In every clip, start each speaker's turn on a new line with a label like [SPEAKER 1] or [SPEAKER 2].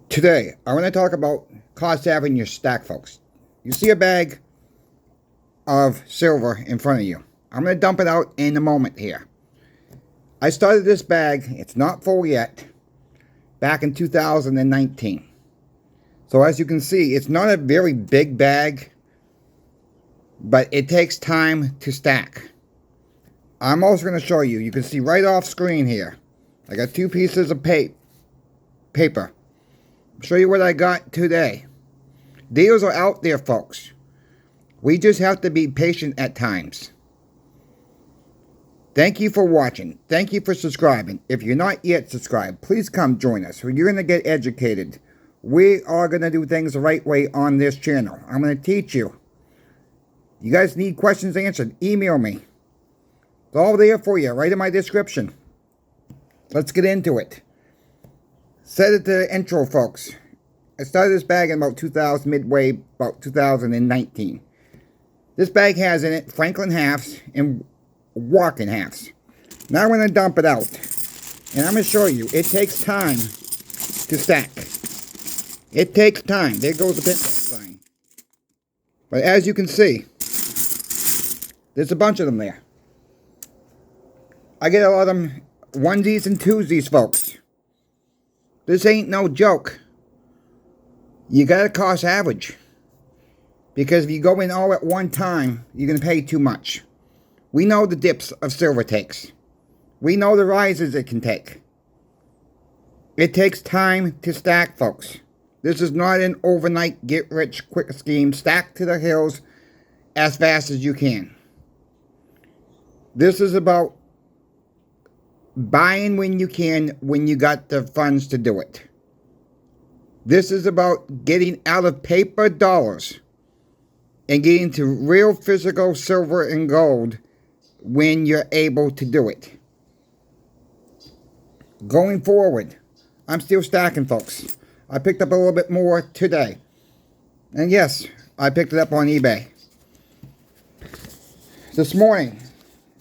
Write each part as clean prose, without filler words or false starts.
[SPEAKER 1] Today, I want to talk about cost averaging your stack, folks. You see a bag of silver in front of you. I'm going to dump it out in a moment here. I started this bag, it's not full yet, back in 2019. So as you can see, it's not a very big bag, but it takes time to stack. I'm also going to show you, you can see right off screen here, I got two pieces of paper. Show you what I got today. Deals are out there, folks. We just have to be patient at times. Thank you for watching. Thank you for subscribing. If you're not yet subscribed, please come join us. You're going to get educated. We are going to do things the right way on this channel. I'm going to teach you. You guys need questions answered, email me. It's all there for you, right in my description. Let's get into it. Said it to the intro, folks. I started this bag in about 2000, midway about 2019. This bag has in it Franklin halves and walking halves. Now I'm going to dump it out. And I'm going to show you, it takes time to stack. It takes time. There goes the Pinback sign. But as you can see, there's a bunch of them there. I get a lot of them onesies and twosies, folks. This ain't no joke. You gotta cost average. Because if you go in all at one time, you're gonna pay too much. We know the dips of silver takes. We know the rises it can take. It takes time to stack, folks. This is not an overnight get-rich-quick scheme. Stack to the hills as fast as you can. This is about buying when you can, when you got the funds to do it. This is about getting out of paper dollars and getting to real physical silver and gold when you're able to do it. Going forward, I'm still stacking, folks. I picked up a little bit more today. And yes, I picked it up on eBay. This morning,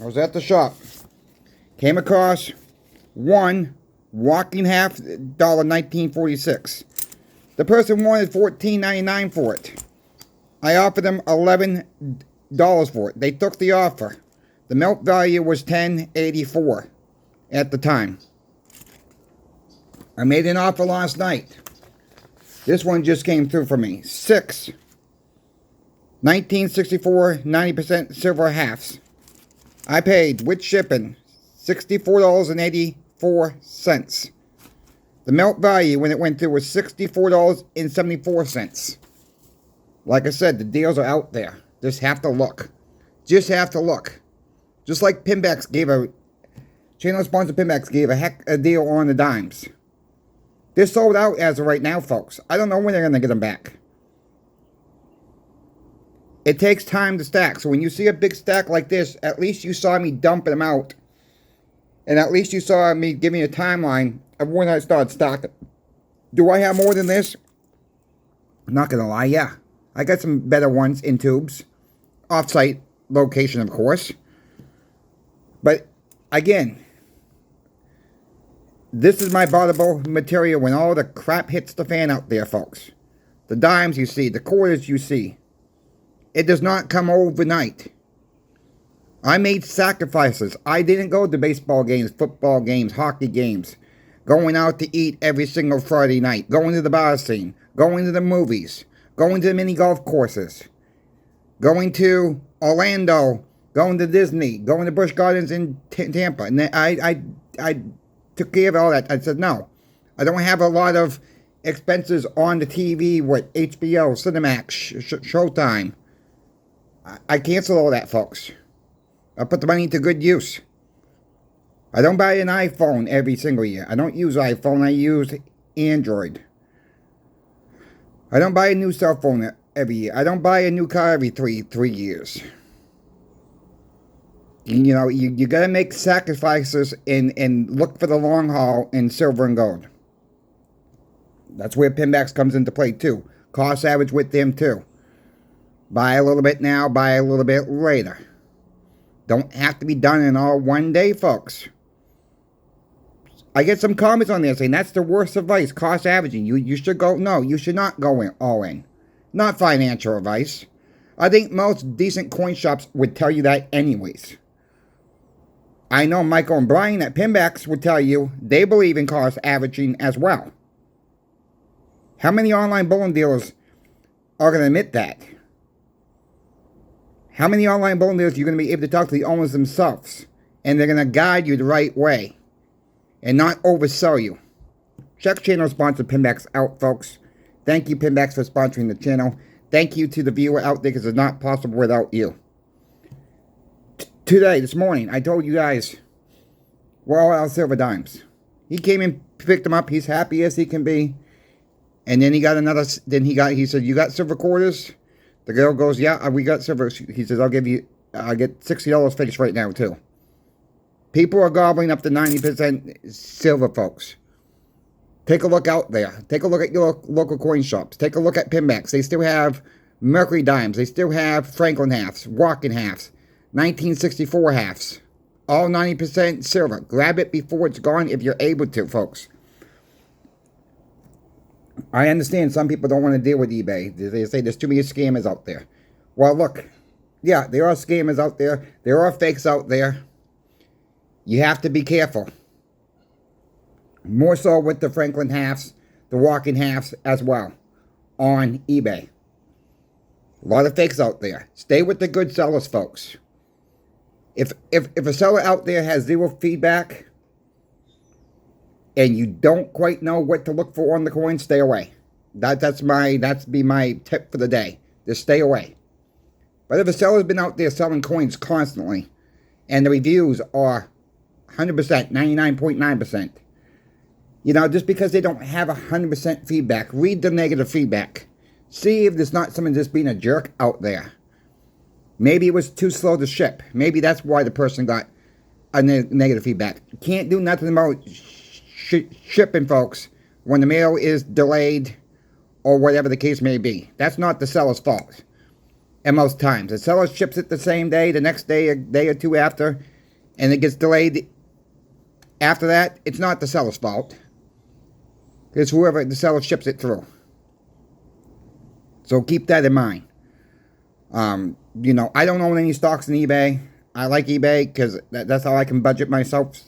[SPEAKER 1] I was at the shop. Came across one walking half, $19.46. The person wanted $14.99 for it. I offered them $11 for it. They took the offer. The melt value was $10.84 at the time. I made an offer last night. This one just came through for me. 6 1964 90% silver halves. I paid, with shipping, $64.84. The melt value when it went through was $64.74. Like I said, the deals are out there. Just have to look. Just have to look. Just like Pinbacks gave a... Channel sponsor Pinbacks gave a heck of a deal on the dimes. They're sold out as of right now, folks. I don't know when they're going to get them back. It takes time to stack. So when you see a big stack like this, at least you saw me dumping them out. And at least you saw me giving a timeline of when I started stocking. Do I have more than this? I'm not going to lie, yeah. I got some better ones in tubes. Off-site location, of course. But, again, this is my bottlable material when all the crap hits the fan out there, folks. The dimes you see, the quarters you see. It does not come overnight. I made sacrifices. I didn't go to baseball games, football games, hockey games. Going out to eat every single Friday night. Going to the bar scene. Going to the movies. Going to the mini golf courses. Going to Orlando. Going to Disney. Going to Busch Gardens in Tampa. And I took care of all that. I said, no. I don't have a lot of expenses on the TV with HBO, Cinemax, Showtime. I canceled all that, folks. I put the money to good use. I don't buy an iPhone every single year. I don't use iPhone. I use Android. I don't buy a new cell phone every year. I don't buy a new car every three years. You know, you got to make sacrifices and look for the long haul in silver and gold. That's where Pinbacks comes into play, too. Cost average with them, too. Buy a little bit now, buy a little bit later. Don't have to be done in all one day, folks. I get some comments on there saying that's the worst advice, cost averaging. You should go, no, you should not go in all in. Not financial advice. I think most decent coin shops would tell you that anyways. I know Michael and Brian at Pinbacks would tell you they believe in cost averaging as well. How many online bullion dealers are going to admit that? How many online bullion dealers are you going to be able to talk to the owners themselves? And they're going to guide you the right way and not oversell you. Check channel sponsor Pinbacks out, folks. Thank you, Pinbacks, for sponsoring the channel. Thank you to the viewer out there, because it's not possible without you. Today, this morning, I told you guys we're all out of silver dimes. He came in, picked them up. He's happy as he can be. And then he got another. He said, "You got silver quarters?" The girl goes, "Yeah, we got silver." He says, "I'll get $60 fixed right now too." People are gobbling up to 90% silver, folks. Take a look out there. Take a look at your local coin shops. Take a look at Pinbacks. They still have Mercury dimes. They still have Franklin halves, Walking halves, 1964 halves. All 90% silver. Grab it before it's gone if you're able to, folks. I understand some people don't want to deal with eBay. They say there's too many scammers out there. Well, look. Yeah, there are scammers out there. There are fakes out there. You have to be careful. More so with the Franklin halves, the Walking halves as well, on eBay. A lot of fakes out there. Stay with the good sellers, folks. If a seller out there has zero feedback and you don't quite know what to look for on the coin, stay away. That's be my tip for the day. Just stay away. But if a seller's been out there selling coins constantly and the reviews are 100%, 99.9%, you know, just because they don't have 100% feedback, read the negative feedback. See if there's not someone just being a jerk out there. Maybe it was too slow to ship. Maybe that's why the person got a negative feedback. You can't do nothing about shipping, folks, when the mail is delayed or whatever the case may be. That's not the seller's fault. And most times, the seller ships it the same day, the next day, a day or two after, and it gets delayed after that, it's not the seller's fault. It's whoever the seller ships it through. So keep that in mind. You know, I don't own any stocks in eBay. I like eBay because that's how I can budget myself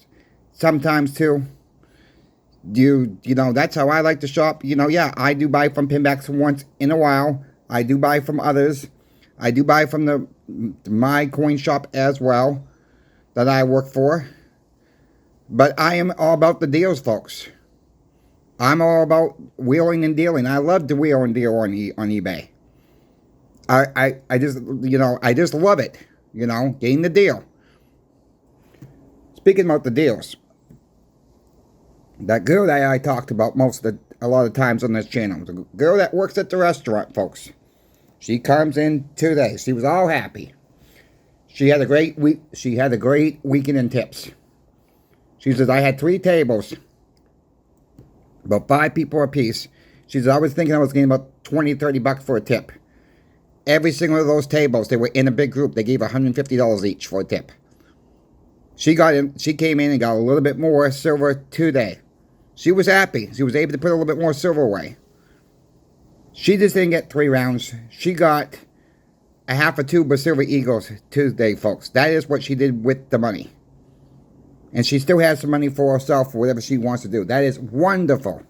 [SPEAKER 1] sometimes too. You know, that's how I like to shop. You know, yeah, I do buy from Pinbacks once in a while. I do buy from others. I do buy from my coin shop as well that I work for. But I am all about the deals, folks. I'm all about wheeling and dealing. I love to wheel and deal on eBay. I just, you know, I just love it. You know, getting the deal. Speaking about the deals, that girl that I talked about a lot of times on this channel, the girl that works at the restaurant, folks. She comes in today. She was all happy. She had a great week. She had a great weekend in tips. She says, I had 3 tables, about 5 people apiece. She says, I was thinking I was getting about $20-30 for a tip. Every single of those tables, they were in a big group. They gave $150 each for a tip. She came in and got a little bit more silver today. She was happy. She was able to put a little bit more silver away. She just didn't get 3 rounds. She got a half a tube of Silver Eagles Tuesday, folks. That is what she did with the money. And she still has some money for herself for whatever she wants to do. That is wonderful.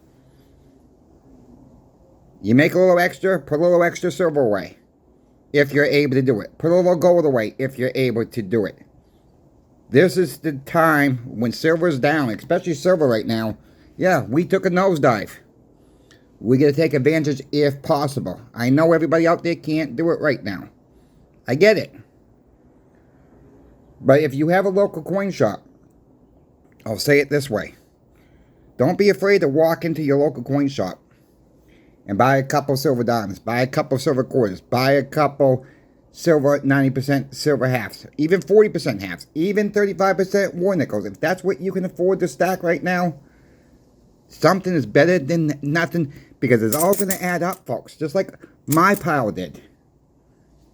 [SPEAKER 1] You make a little extra, put a little extra silver away. If you're able to do it. Put a little gold away if you're able to do it. This is the time when silver is down, especially silver right now. Yeah, we took a nosedive. We got to take advantage if possible. I know everybody out there can't do it right now. I get it. But if you have a local coin shop, I'll say it this way. Don't be afraid to walk into your local coin shop and buy a couple silver dimes, buy a couple silver quarters, buy a couple silver 90% silver halves, even 40% halves, even 35% war nickels. If that's what you can afford to stack right now, something is better than nothing, because it's all going to add up, folks, just like my pile did.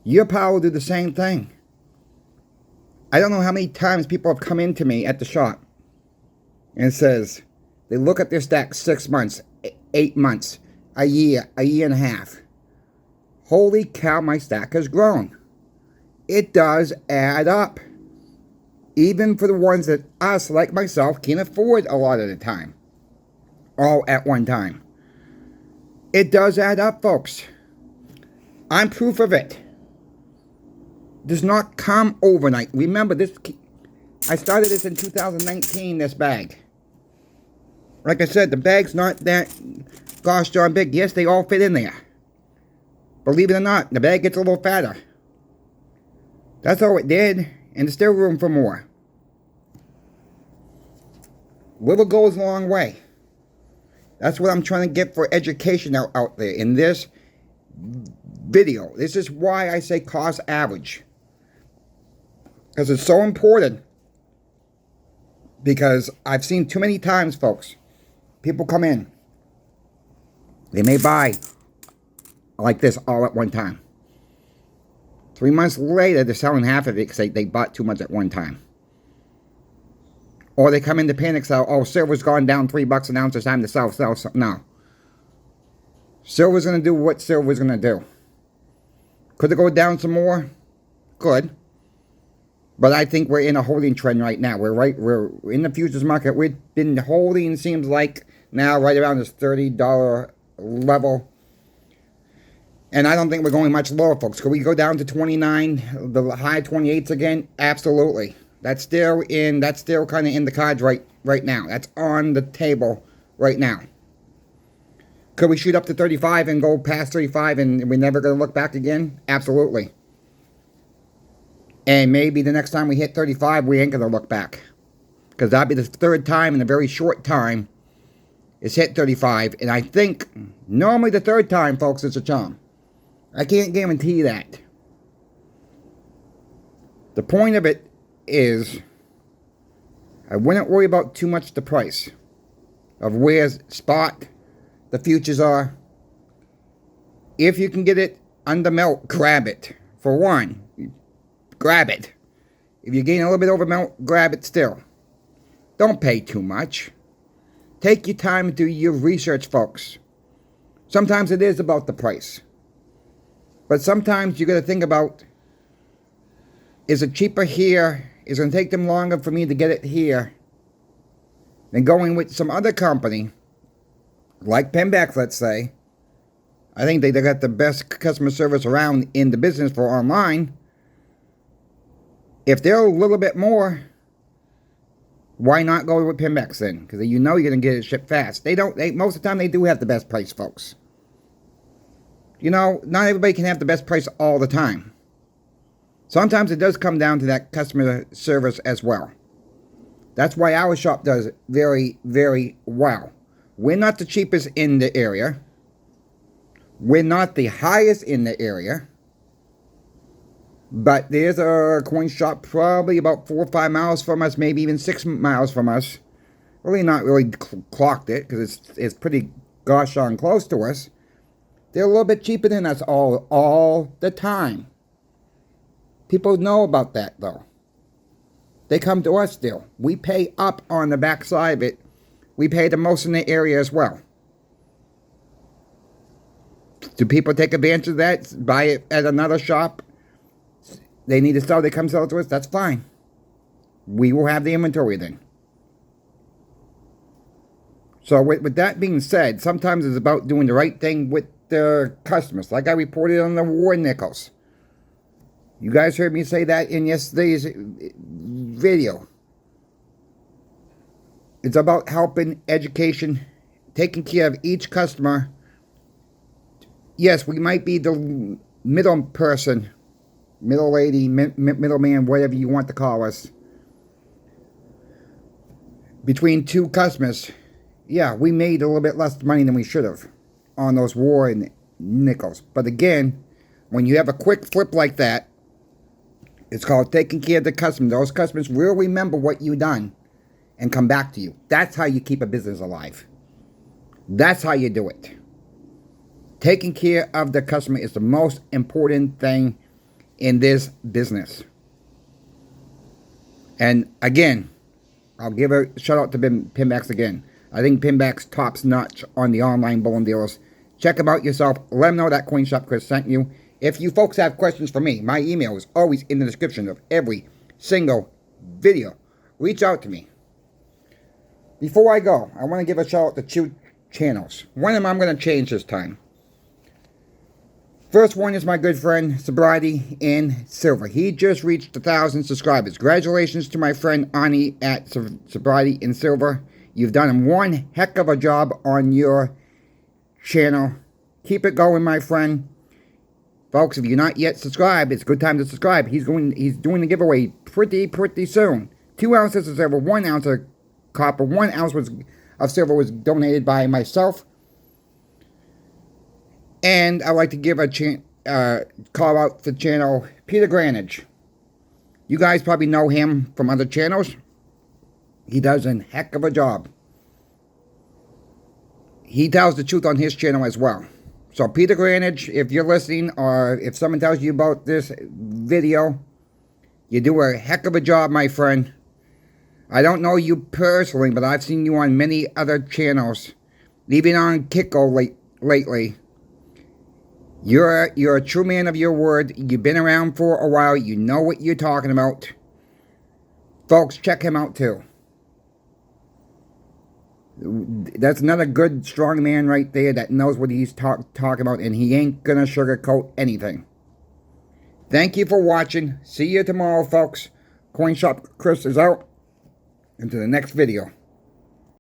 [SPEAKER 1] Your pile will do the same thing. I don't know how many times people have come into me at the shop and says, They look at their stack 6 months, 8 months, a year and a half. Holy cow, my stack has grown. It does add up. Even for the ones that us, like myself, can't afford a lot of the time. All at one time. It does add up, folks. I'm proof of it. Does not come overnight. Remember, this. I started this in 2019, this bag. Like I said, the bag's not that gosh darn big. Yes, they all fit in there. Believe it or not, the bag gets a little fatter. That's all it did, and there's still room for more. Little goes a long way. That's what I'm trying to get for education out there in this video. This is why I say cost average. Because it's so important. Because I've seen too many times, folks, people come in. They may buy like this all at one time. 3 months later, they're selling half of it because they bought too much at one time. Or they come into panic sell. Oh, silver's gone down $3 an ounce. It's time to sell. No. Silver's going to do what silver's going to do. Could it go down some more? Could. But I think we're in a holding trend right now. We're in the futures market. We've been holding, seems like, now right around this $30 level. And I don't think we're going much lower, folks. Could we go down to 29, the high 28s again? Absolutely. That's still kind of in the cards right now. That's on the table right now. Could we shoot up to 35 and go past 35 and we're never going to look back again? Absolutely. And maybe the next time we hit 35, we ain't going to look back. Because that'll be the third time in a very short time it's hit 35. And I think normally the third time, folks, is a charm. I can't guarantee that. The point of it is, I wouldn't worry about too much the price of where spot the futures are. If you can get it under melt, grab it. For one, grab it. If you gain a little bit over melt, grab it still. Don't pay too much. Take your time to do your research, folks. Sometimes it is about the price. But sometimes you got to think about, is it cheaper here? Is it going to take them longer for me to get it here than going with some other company, like Pembex, let's say? I think they got the best customer service around in the business for online. If they're a little bit more, why not go with Pembex then? Because you know you're going to get it shipped fast. Most of the time they do have the best price, folks. You know, not everybody can have the best price all the time. Sometimes it does come down to that customer service as well. That's why our shop does very, very well. We're not the cheapest in the area. We're not the highest in the area. But there's a coin shop probably about 4 or 5 miles from us, maybe even 6 miles from us. Really not really clocked it because it's pretty gosh darn close to us. They're a little bit cheaper than us all the time. People know about that, though. They come to us still. We pay up on the backside of it. We pay the most in the area as well. Do people take advantage of that? Buy it at another shop? They need to sell. They come sell it to us. That's fine. We will have the inventory then. So with that being said, sometimes it's about doing the right thing with the customers. Like I reported on the war nickels. You guys heard me say that in yesterday's video. It's about helping, education, taking care of each customer. Yes, we might be the middle person, middle lady, middle man, whatever you want to call us. Between two customers, yeah, we made a little bit less money than we should have on those war nickels. But again, when you have a quick flip like that, it's called taking care of the customer. Those customers will remember what you've done and come back to you. That's how you keep a business alive. That's how you do it. Taking care of the customer is the most important thing in this business. And again, I'll give a shout out to Pembex again. I think Pinback's tops notch on the online bullion dealers. Check them out yourself. Let them know that CoinShop Chris sent you. If you folks have questions for me, my email is always in the description of every single video. Reach out to me. Before I go, I want to give a shout out to 2 channels. One of them I'm going to change this time. First one is my good friend Sobriety in Silver. He just reached 1,000 subscribers. Congratulations to my friend Ani at Sobriety in Silver. You've done one heck of a job on your channel. Keep it going, my friend. Folks, if you're not yet subscribed, it's a good time to subscribe. He's doing the giveaway pretty soon. 2 ounces of silver, 1 ounce of copper, 1 ounce of silver was donated by myself. And I'd like to give a call out to the channel Peter Granage. You guys probably know him from other channels. He does a heck of a job. He tells the truth on his channel as well. So Peter Granage, if you're listening or if someone tells you about this video, you do a heck of a job, my friend. I don't know you personally, but I've seen you on many other channels, even on Kiko lately. You're a true man of your word. You've been around for a while. You know what you're talking about. Folks, check him out too. That's another good, strong man right there that knows what he's talking about, and he ain't gonna sugarcoat anything. Thank you for watching. See you tomorrow, folks. CoinShop Chris is out. Into the next video.